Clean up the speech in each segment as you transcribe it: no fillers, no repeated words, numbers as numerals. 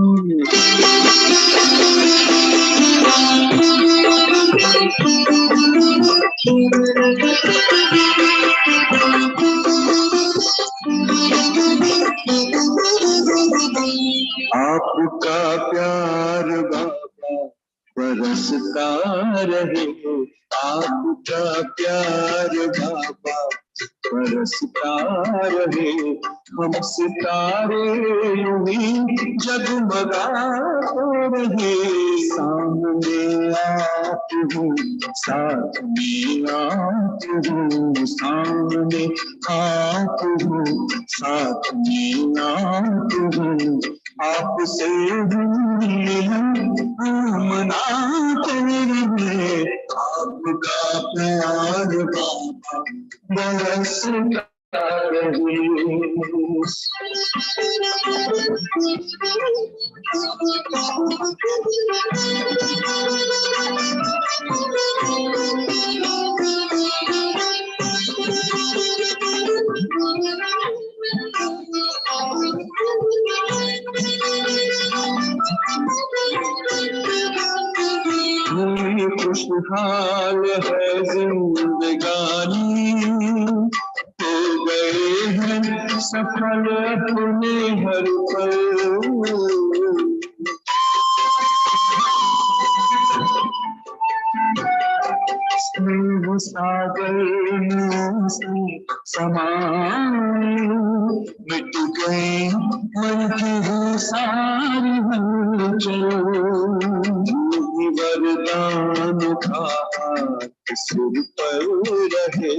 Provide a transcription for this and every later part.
आपका प्यार बाबा बरसता रहे, आपका प्यार बाबा बरसता रहे। हम सितारे यूं ही जगमगाते रहे। सामने आप हो, साथ में आप हो, सामने आप हो, साथ में आप हो। आपसे मनाते रहे, आपका प्यार बाबा बरसता रहे। खुशहाल है जिंदगानी, हो गए हैं सफल अपने हर पल। स्नेह सागर से समान मिट गए मन की वो सारी हलचल। वरदान था सिर पर रहे,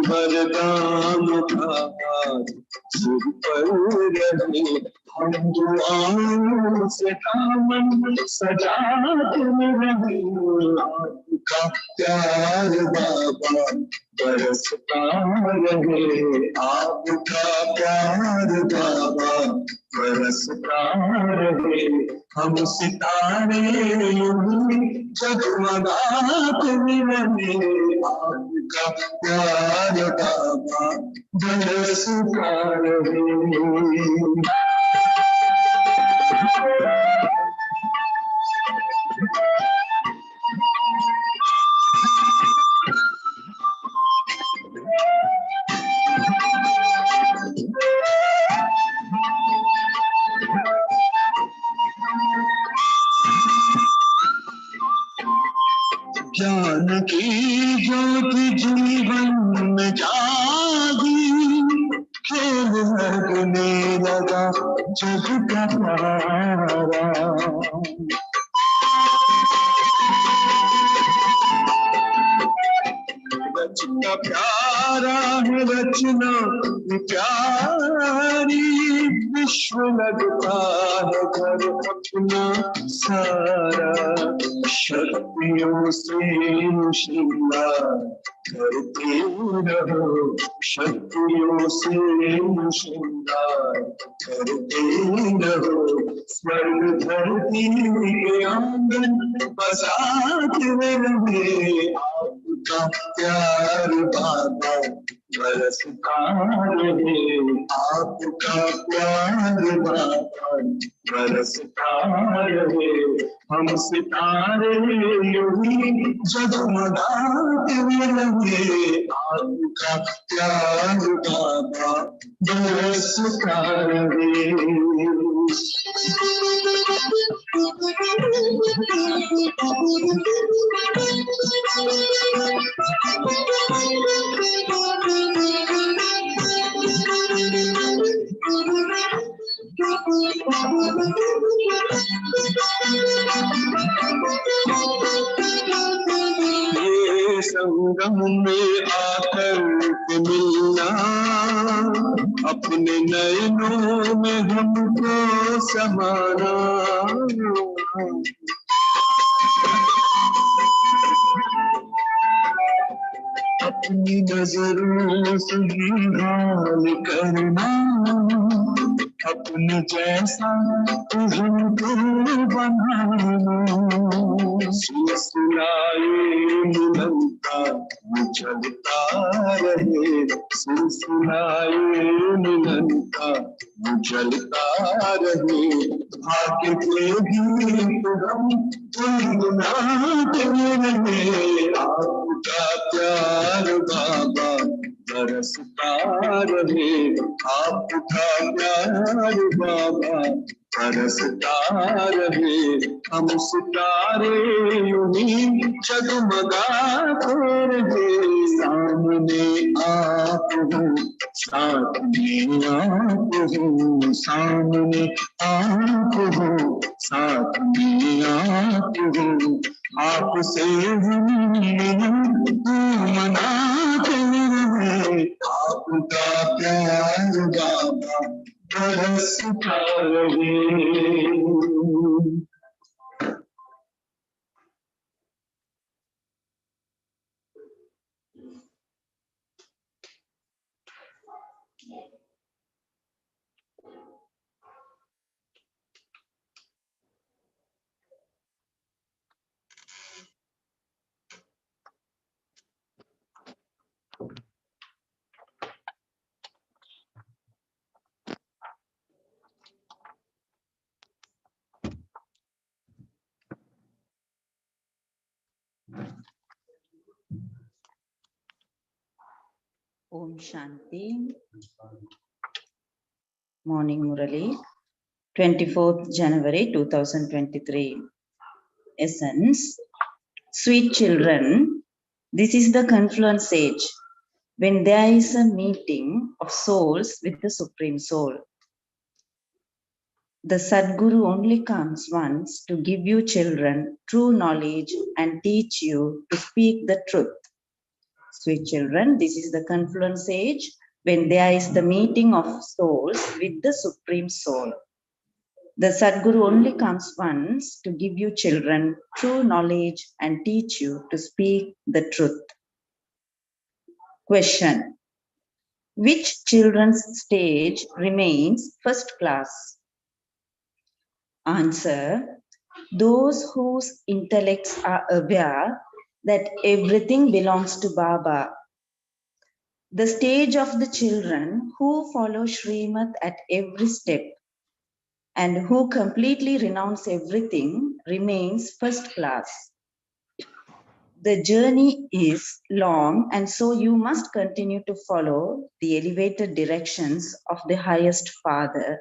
वरदान था सिर पर रहे। हम दुआओं से दामन सजाते रहे, आपका प्यार बाबा बरसता रहे, आपका प्यार बाबा बरसता रहे। हम सितारे जगमगाते रहे, आपका प्यार बाबा बरसता रहे। ज्ञान की ज्योति जीवन में जागी, खेल लगने लगा जग का प्यारा। रचना प्यारा है, रचना प्यारी, विश्व लगता है घर अपना सारा। शक्तियों से श्रृंगार करते रहो, शक्तियों से श्रृंगार करते रहो। स्वर्ग धरती के आंगन बसाते रहे, आपका प्यार बाबा बरसता रहे, आपका प्यार बाबा बरसता रहे। हम सितारे यूं ही जगमगाते रहे, आपका प्यार बाबा बरसता रहे। ये संगम में आकर के मिलना, अपने नयनों में हमको समाना। अपने अपनी नजरों से ही हाल करना, अपने जैसा तुझको बनाना। सिलसिलाए मिलन का चलता रहे, सिलसिलाए मिलन का चलता रहे। भाग्य के गीत हम गुनगुनाते रहे, आपका प्यार बाबा बरसता रहे, आपका प्यार बाबा बरसता रहे। हम सितारे यूं ही जगमगाते रहे, सामने आप हो साथ में आप हो, सामने आप हो साथ में आप हो। आपसे मनाते रहे, आपका प्यार बाबा बरसता रहे। Om Shanti. Morning Murli. 24th January 2023. Essence. Sweet children, this is the confluence age, when there is a meeting of souls with the Supreme Soul. The Sadguru only comes once to give you children true knowledge and teach you to speak the truth. Sweet children, this is the confluence age, when there is the meeting of souls with the Supreme Soul. The Sadguru only comes once to give you children true knowledge and teach you to speak the truth. Question. Which children's stage remains first class? Answer. Those whose intellects are aware that everything belongs to Baba. The stage of the children who follow Srimad at every step and who completely renounce everything remains first class. The journey is long, and so you must continue to follow the elevated directions of the highest Father.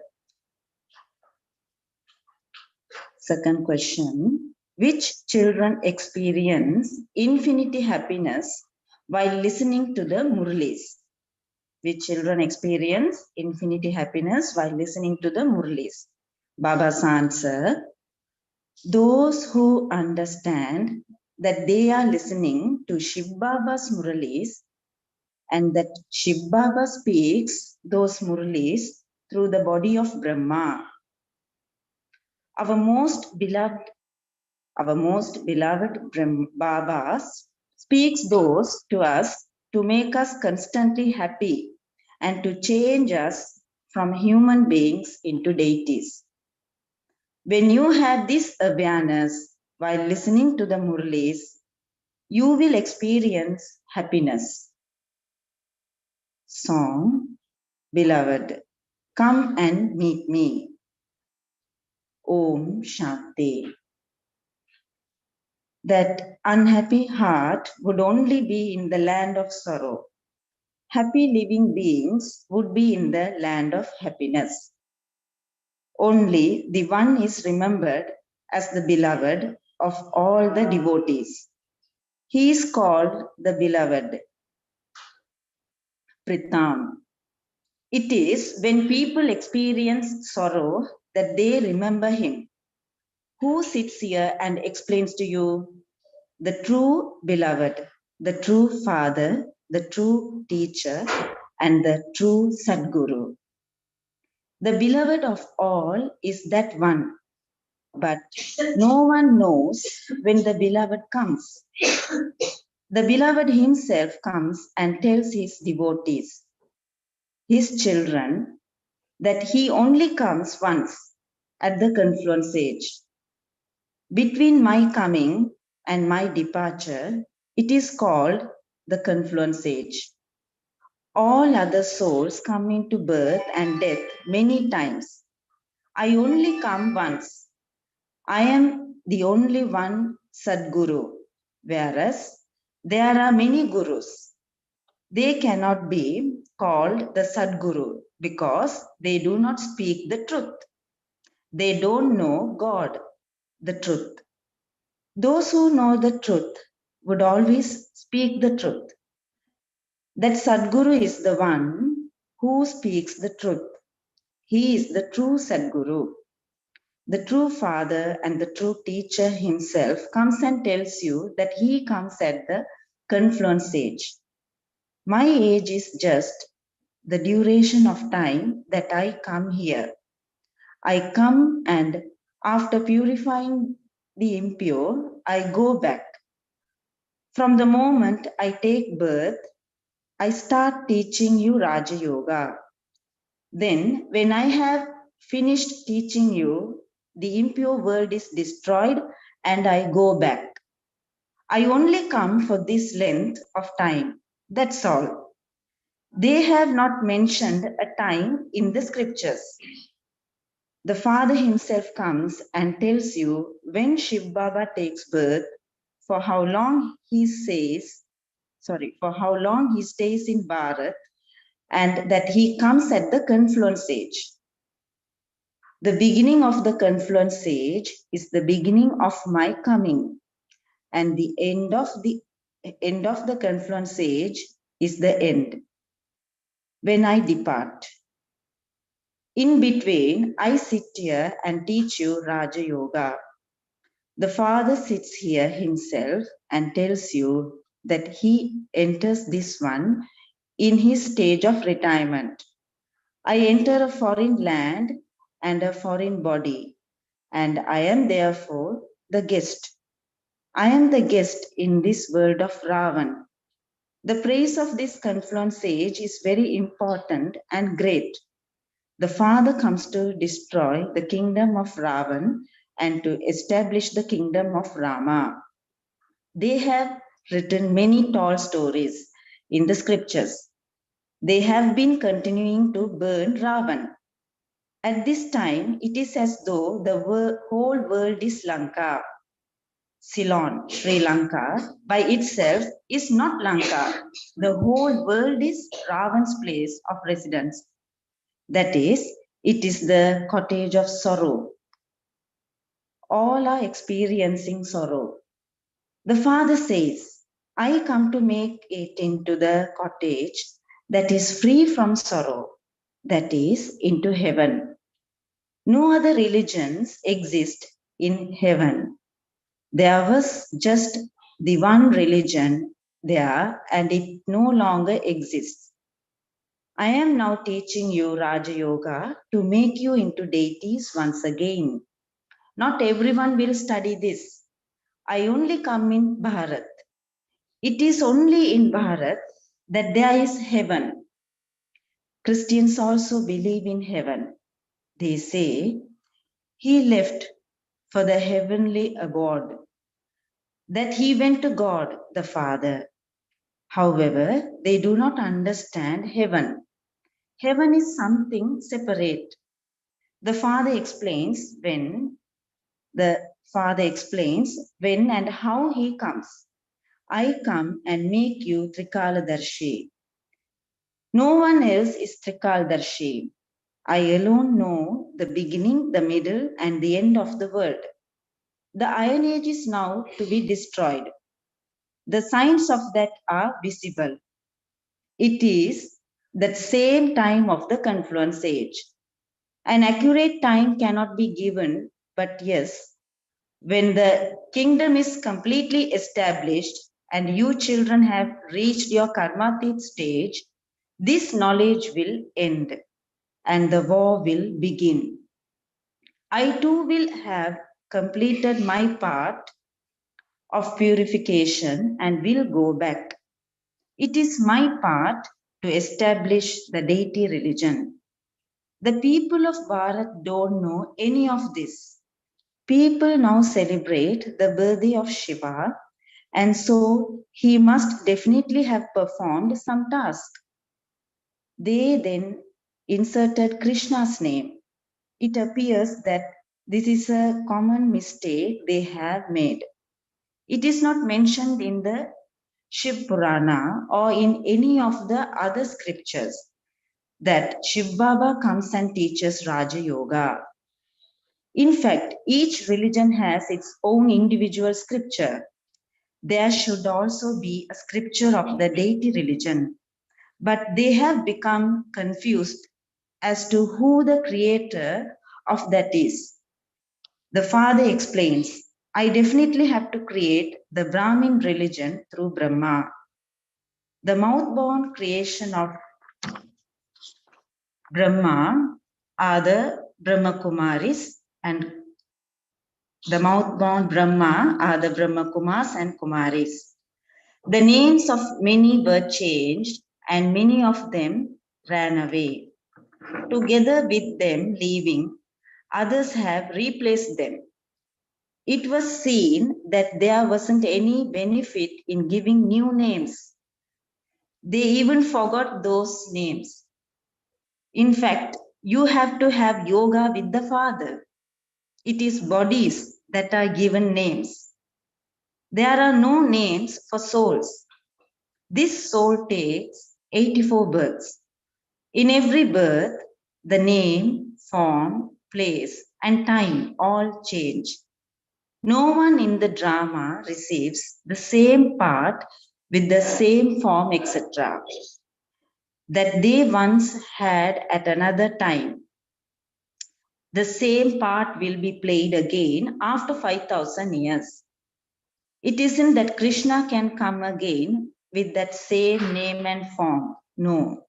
Second question. Which children experience infinity happiness while listening to the Murlis? Which children experience infinity happiness while listening to the Murlis? Baba's answer. Those who understand that they are listening to Shiv Baba's Murlis and that Shiv Baba speaks those Murlis through the body of Brahma. Our most beloved Baba speaks those to us to make us constantly happy and to change us from human beings into deities. When you have this awareness while listening to the Murlis, you will experience happiness. Song. Beloved, come and meet me. Om Shanti. That unhappy heart would only be in the land of sorrow. Happy living beings would be in the land of happiness. Only the one is remembered as the beloved of all the devotees. He is called the beloved. Pritam. It is when people experience sorrow that they remember him. Who sits here and explains to you? The true beloved, the true father, the true teacher, and the true Sadguru. The beloved of all is that one, but no one knows when the beloved comes. The beloved himself comes and tells his devotees, his children, that he only comes once at the confluence age. Between my coming and my departure, it is called the confluence age. All other souls come into birth and death many times. I only come once. I am the only one Sadguru, whereas there are many Gurus. They cannot be called the Sadguru because they do not speak the truth. They don't know God, the truth. Those who know the truth would always speak the truth. That Sadguru is the one who speaks the truth. He is the true Sadguru. The true father and the true teacher himself comes and tells you that he comes at the confluence age. My age is just the duration of time that I come here. I come and after purifying the impure, I go back. From the moment I take birth, I start teaching you Raja Yoga. Then, when I have finished teaching you, the impure world is destroyed and I go back. I only come for this length of time. That's all. They have not mentioned a time in the scriptures. The Father himself comes and tells you when Shiv Baba takes birth, for how long he stays in Bharat, and that he comes at the confluence age. The beginning of the confluence age is the beginning of my coming, and the end of the confluence age is the end when I depart. In between, I sit here and teach you Raja Yoga. The Father sits here himself and tells you that he enters this one in his stage of retirement. I enter a foreign land and a foreign body, and I am therefore the guest. I am the guest in this world of Ravan. The praise of this confluence age is very important and great. The Father comes to destroy the kingdom of Ravan and to establish the kingdom of Rama. They have written many tall stories in the scriptures. They have been continuing to burn Ravan. At this time, it is as though the whole world is Lanka. Ceylon, Sri Lanka, by itself is not Lanka. The whole world is Ravan's place of residence. That is, it is the cottage of sorrow. All are experiencing sorrow. The Father says, I come to make it into the cottage that is free from sorrow, that is, into heaven. No other religions exist in heaven. There was just the one religion there, and it no longer exists. I am now teaching you Raja Yoga to make you into deities once again. Not everyone will study this. I only come in Bharat. It is only in Bharat that there is heaven. Christians also believe in heaven. They say, he left for the heavenly abode, that he went to God the Father. However, they do not understand heaven. Heaven is something separate. The Father explains when and how he comes. I come and make you Trikaladarshi. No one else is Trikaladarshi. I alone know the beginning, the middle, and the end of the world. The Iron Age is now to be destroyed. The signs of that are visible. It is that same time of the confluence age. An accurate time cannot be given, but yes, when the kingdom is completely established and you children have reached your karmatit stage, this knowledge will end and the war will begin. I too will have completed my part of purification and will go back. It is my part to establish the deity religion. The people of Bharat don't know any of this. People now celebrate the birthday of Shiva, and so he must definitely have performed some task. They then inserted Krishna's name. It appears that this is a common mistake they have made. It is not mentioned in the Shiv Purana or in any of the other scriptures that Shiv Baba comes and teaches Raja Yoga. In fact, each religion has its own individual scripture. There should also be a scripture of the deity religion, but they have become confused as to who the creator of that is. The father explains, I definitely have to create the Brahmin religion through Brahma. The mouth-born creation of Brahma are the Brahma Kumaris, and the mouth-born Brahma are the Brahma Kumars and Kumaris. The names of many were changed and many of them ran away. Together with them leaving, others have replaced them. It was seen that there wasn't any benefit in giving new names. They even forgot those names. In fact, you have to have yoga with the Father. It is bodies that are given names. There are no names for souls. This soul takes 84 births. In every birth, the name, form, place, and time all change. No one in the drama receives the same part with the same form, etc., that they once had at another time. The same part will be played again after 5,000 years. It isn't that Krishna can come again with that same name and form. No.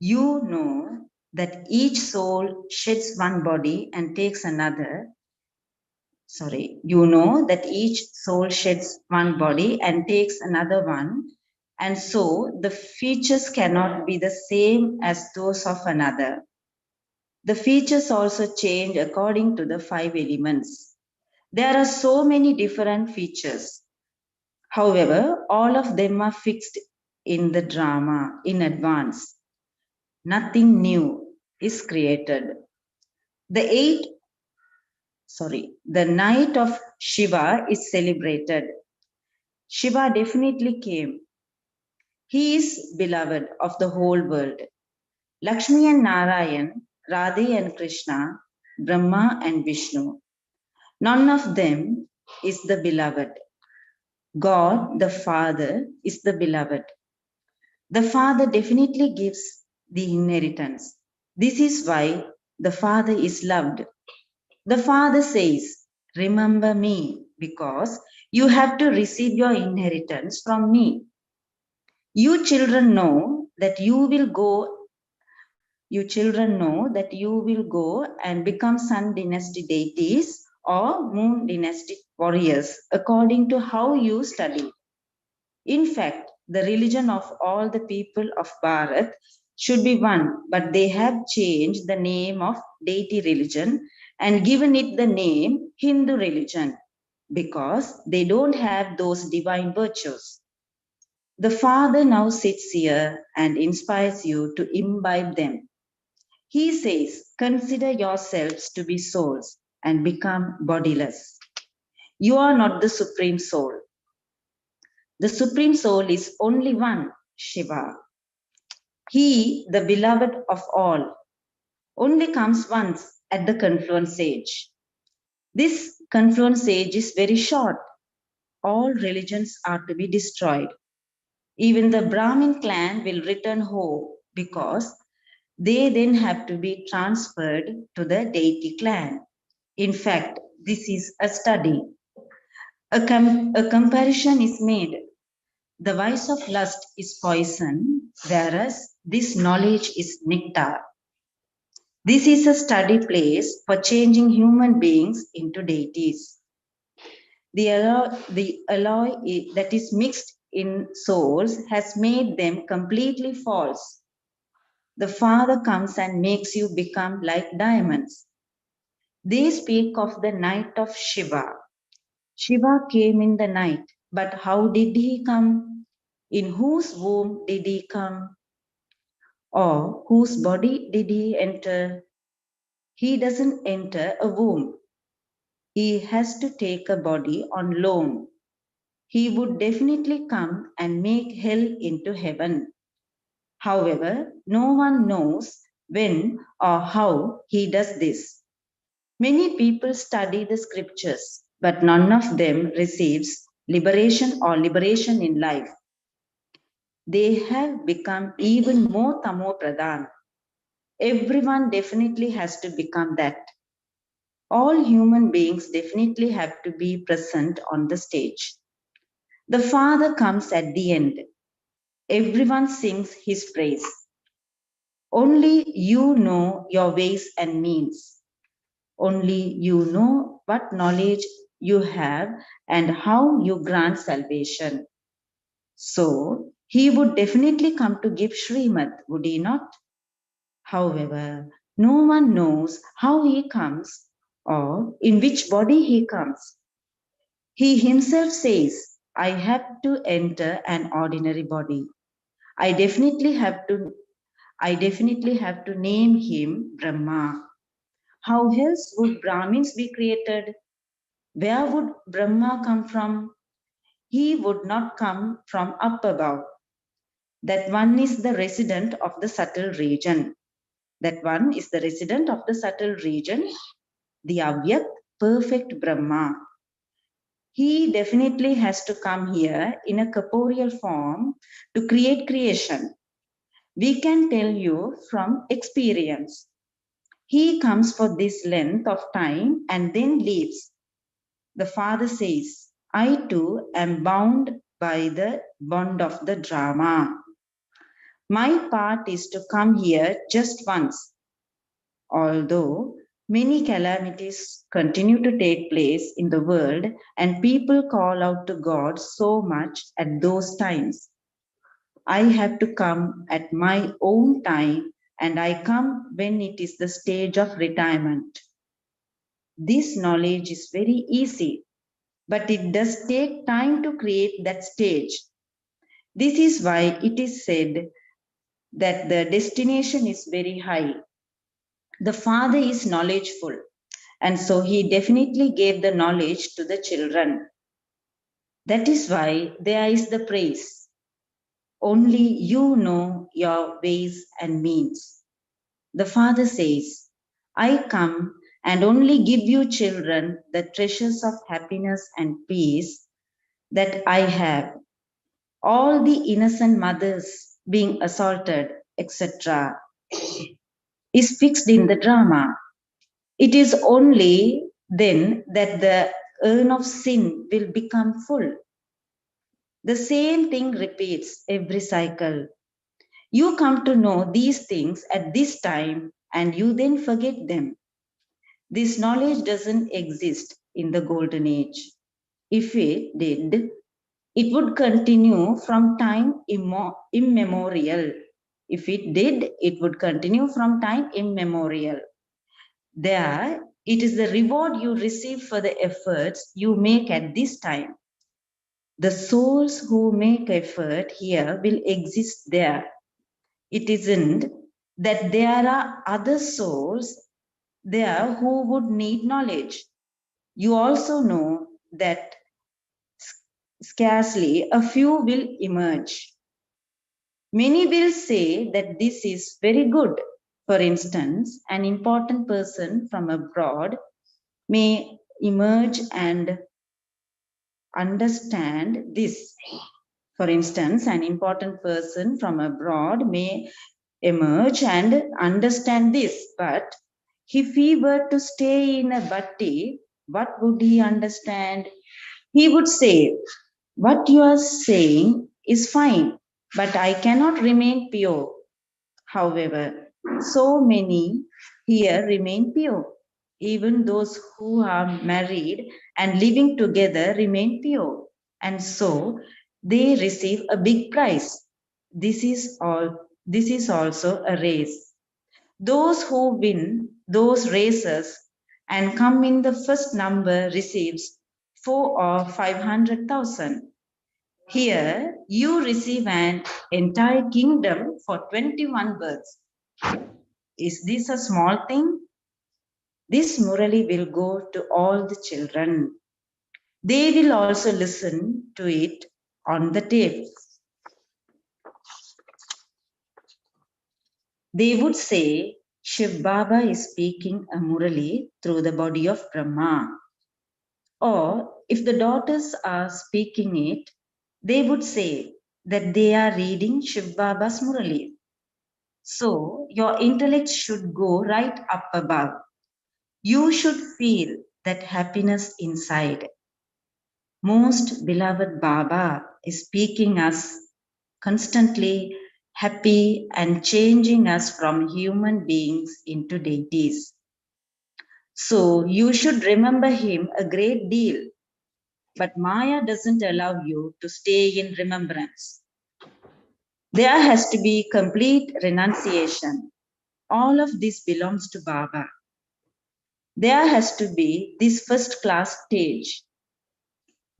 You know that each soul sheds one body and takes another. You know that each soul sheds one body and takes another one. And so the features cannot be the same as those of another. The features also change according to the 5 elements. There are so many different features. However, all of them are fixed in the drama in advance. Nothing new is created. The night of Shiva is celebrated. Shiva definitely came. He is beloved of the whole world. Lakshmi and Narayan, Radhe and Krishna, Brahma and Vishnu. None of them is the beloved. God, the Father, is the beloved. The Father definitely gives the inheritance. This is why the Father is loved. The Father says, remember me, because you have to receive your inheritance from me. You children know that you will go and become Sun dynasty deities or Moon dynastic warriors according to how you study. In fact, the religion of all the people of Bharat should be one, but they have changed the name of deity religion and given it the name Hindu religion because they don't have those divine virtues. The Father now sits here and inspires you to imbibe them. He says, consider yourselves to be souls and become bodiless. You are not the Supreme Soul. The Supreme Soul is only one, Shiva. He, the beloved of all, only comes once at the confluence age. This confluence age is very short. All religions are to be destroyed. Even the Brahmin clan will return home because they then have to be transferred to the deity clan. In fact, this is a study. A comparison is made. The vice of lust is poison, whereas this knowledge is nectar. This is a study place for changing human beings into deities. The alloy that is mixed in souls has made them completely false. The Father comes and makes you become like diamonds. They speak of the night of Shiva. Shiva came in the night, but how did he come? In whose womb did he come? Or whose body did he enter? He doesn't enter a womb. He has to take a body on loan. He would definitely come and make hell into heaven. However, no one knows when or how he does this. Many people study the scriptures, but none of them receives liberation in life. They have become even more tamo pradhan. Everyone definitely has to become that. All human beings definitely have to be present on the stage. The Father comes at the end. Everyone sings his praise. Only you know your ways and means. Only you know what knowledge you have and how you grant salvation. So, he would definitely come to give Srimad, would he not? However, no one knows how he comes or in which body he comes. He himself says, I have to enter an ordinary body. I definitely have to name him Brahma. How else would Brahmins be created? Where would Brahma come from? He would not come from up above. That one is the resident of the subtle region. That one is the resident of the subtle region, the Avyak, perfect Brahma. He definitely has to come here in a corporeal form to create creation. We can tell you from experience. He comes for this length of time and then leaves. The Father says, I too am bound by the bond of the drama. My part is to come here just once. Although many calamities continue to take place in the world and people call out to God so much at those times, I have to come at my own time and I come when it is the stage of retirement. This knowledge is very easy, but it does take time to create that stage. This is why it is said that the destination is very high. The Father is knowledgeful, and so he definitely gave the knowledge to the children. That is why there is the praise. Only you know your ways and means. The Father says, I come and only give you children the treasures of happiness and peace that I have. All the innocent mothers being assaulted, etc., is fixed in the drama. It is only then that the urn of sin will become full. The same thing repeats every cycle. You come to know these things at this time and you then forget them. This knowledge doesn't exist in the golden age. If it did, it would continue from time immemorial. If it did, it would continue from time immemorial. There, it is the reward you receive for the efforts you make at this time. The souls who make effort here will exist there. It isn't that there are other souls there who would need knowledge. You also know that scarcely a few will emerge. Many will say that this is very good. For instance, an important person from abroad may emerge and understand this. For instance, an important person from abroad may emerge and understand this, but if he were to stay in a bhatti, what would he understand? He would say, what you are saying is fine, but I cannot remain pure. However, so many here remain pure. Even those who are married and living together remain pure, and so they receive a big prize. This is also a race. Those who win those races and come in the first number receives 4 or 500,000. Here you receive an entire kingdom for 21 births. Is this a small thing? This Murali will go to all the children. They will also listen to it on the tape. They would say, Shiv Baba is speaking a Murali through the body of Brahma. Or if the daughters are speaking it, they would say that they are reading Shiv Baba's Murali. So your intellect should go right up above. You should feel that happiness inside. Most beloved Baba is speaking us constantly happy and changing us from human beings into deities. So you should remember him a great deal. But Maya doesn't allow you to stay in remembrance. There has to be complete renunciation. All of this belongs to Baba. There has to be this first class stage.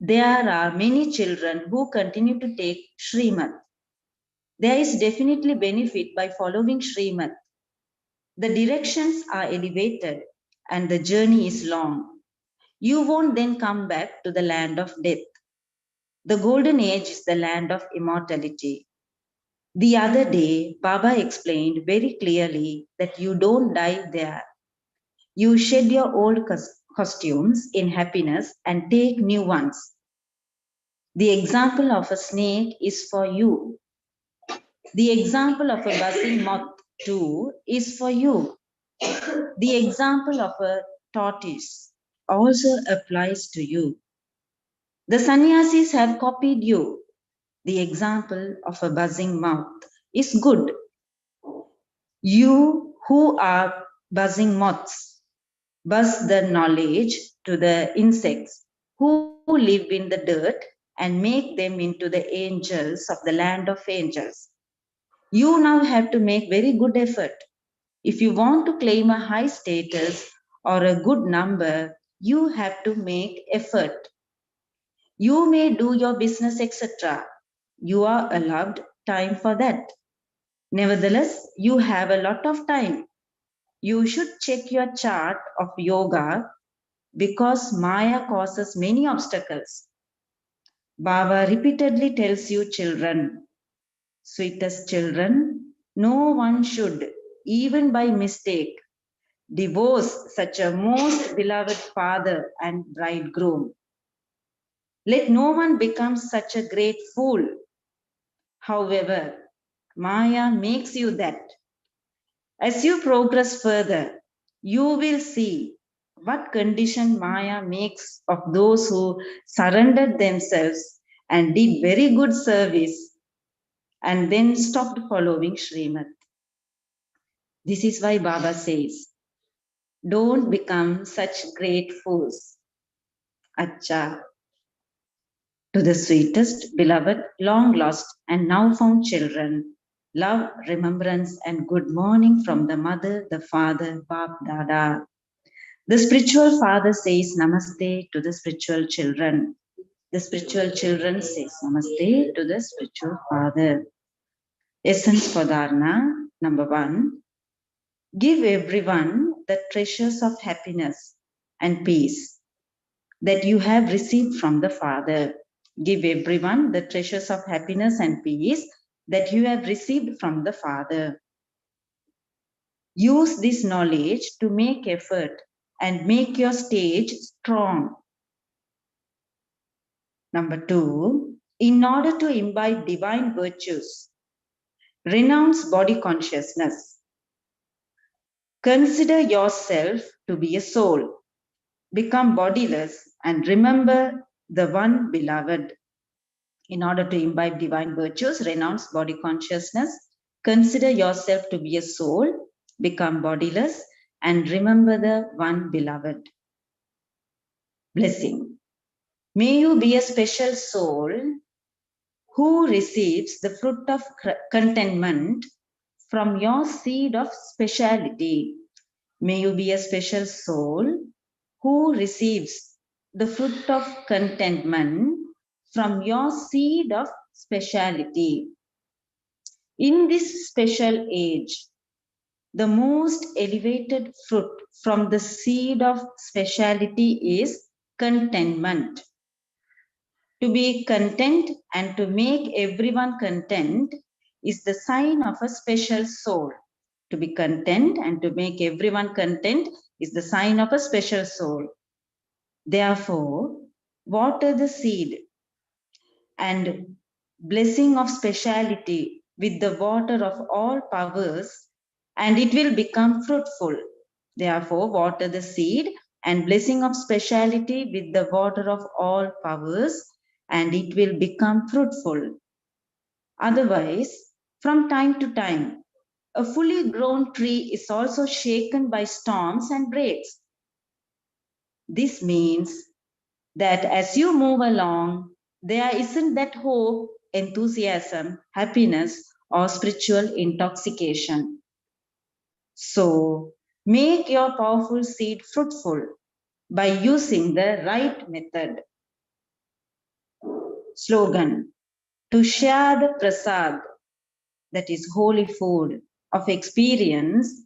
There are many children who continue to take Srimad. There is definitely benefit by following Srimad. The directions are elevated and the journey is long. You won't then come back to the land of death. The golden age is the land of immortality. The other day, Baba explained very clearly that you don't die there. You shed your old costumes in happiness and take new ones. The example of a snake is for you. The example of a buzzing moth too is for you. The example of a tortoise also applies to you. The sannyasis have copied you. The example of a buzzing mouth is good. You who are buzzing moths, buzz the knowledge to the insects who live in the dirt and make them into the angels of the land of angels. You now have to make very good effort. If you want to claim a high status or a good number, you have to make effort. You may do your business, etc. You are allowed time for that. Nevertheless, you have a lot of time. You should check your chart of yoga because Maya causes many obstacles. Baba repeatedly tells you, children, sweetest children, no one should, even by mistake, divorce such a most beloved father and bridegroom. Let no one become such a great fool. However, Maya makes you that. As you progress further, you will see what condition Maya makes of those who surrendered themselves and did very good service and then stopped following Srimad. This is why Baba says, don't become such great fools. Acha. To the sweetest, beloved, long lost, and now found children, love, remembrance, and good morning from the mother, the father, Bap Dada. The spiritual father says namaste to the spiritual children. The spiritual children says namaste to the spiritual father. Essence for Dharana, number 1. Give everyone the treasures of happiness and peace that you have received from the Father. Give everyone the treasures of happiness and peace that you have received from the Father. Use this knowledge to make effort and make your stage strong. Number 2, in order to imbibe divine virtues, renounce body consciousness. Consider yourself to be a soul. Become bodiless and remember the one beloved. In order to imbibe divine virtues, renounce body consciousness, consider yourself to be a soul, become bodiless, and remember the one beloved. Blessing. May you be a special soul who receives the fruit of contentment from your seed of speciality. May you be a special soul who receives the fruit of contentment from your seed of speciality. In this special age, the most elevated fruit from the seed of speciality is contentment. To be content and to make everyone content is the sign of a special soul. To be content and to make everyone content is the sign of a special soul. Therefore, water the seed and blessing of speciality with the water of all powers, and it will become fruitful. Therefore, water the seed and blessing of speciality with the water of all powers, and it will become fruitful. Otherwise, from time to time, a fully grown tree is also shaken by storms and breaks. This means that as you move along, there isn't that hope, enthusiasm, happiness, or spiritual intoxication. So, make your powerful seed fruitful by using the right method. Slogan: to share the prasad, that is holy food, of experience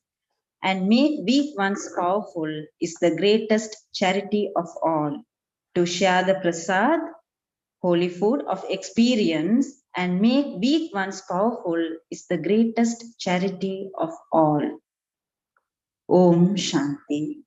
and make weak ones powerful is the greatest charity of all. To share the prasad, holy food of experience and make weak ones powerful is the greatest charity of all. Om Shanti.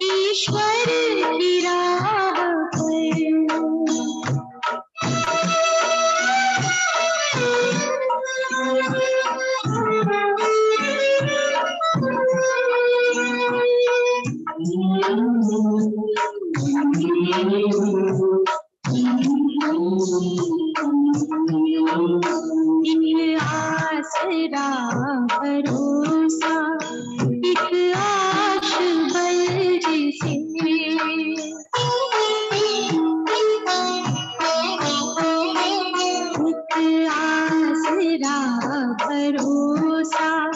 ईश्वर की राह एक आसरा भरोसा, एक आश बल जिसे, एक आसरा भरोसा,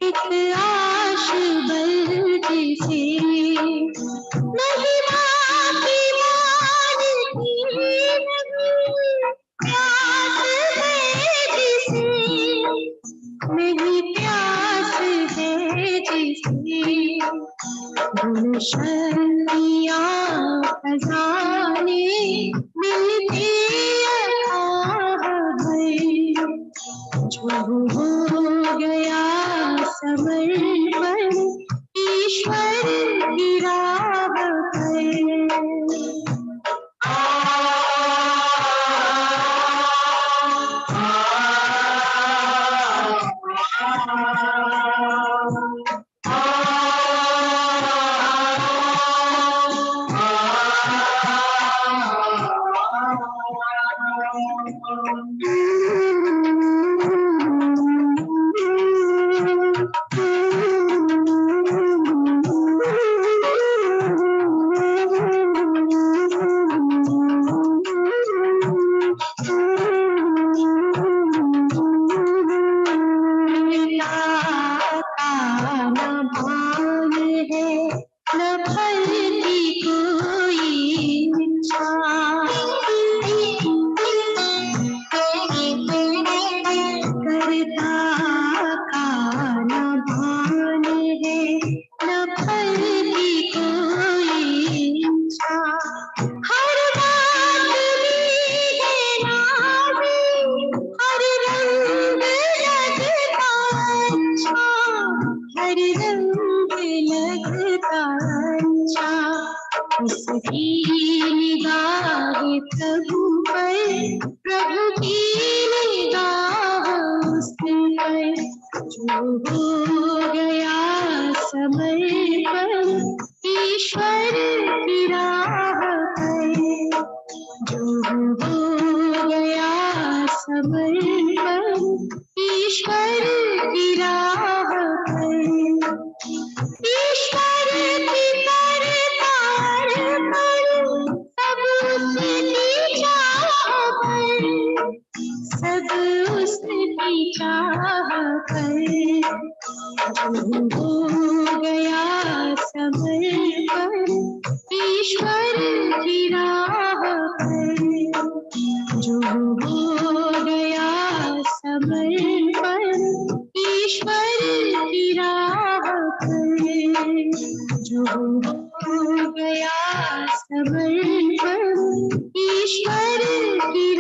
एक आश बल जिसे, नहीं माफी मांगती प्यास है जिसे, नहीं प्यास है जिसे, गुलशनियाँ खजाने मिलते अथाह भर, जो हो गया समर्पण ईश्वर की राह पर। ईश्वर की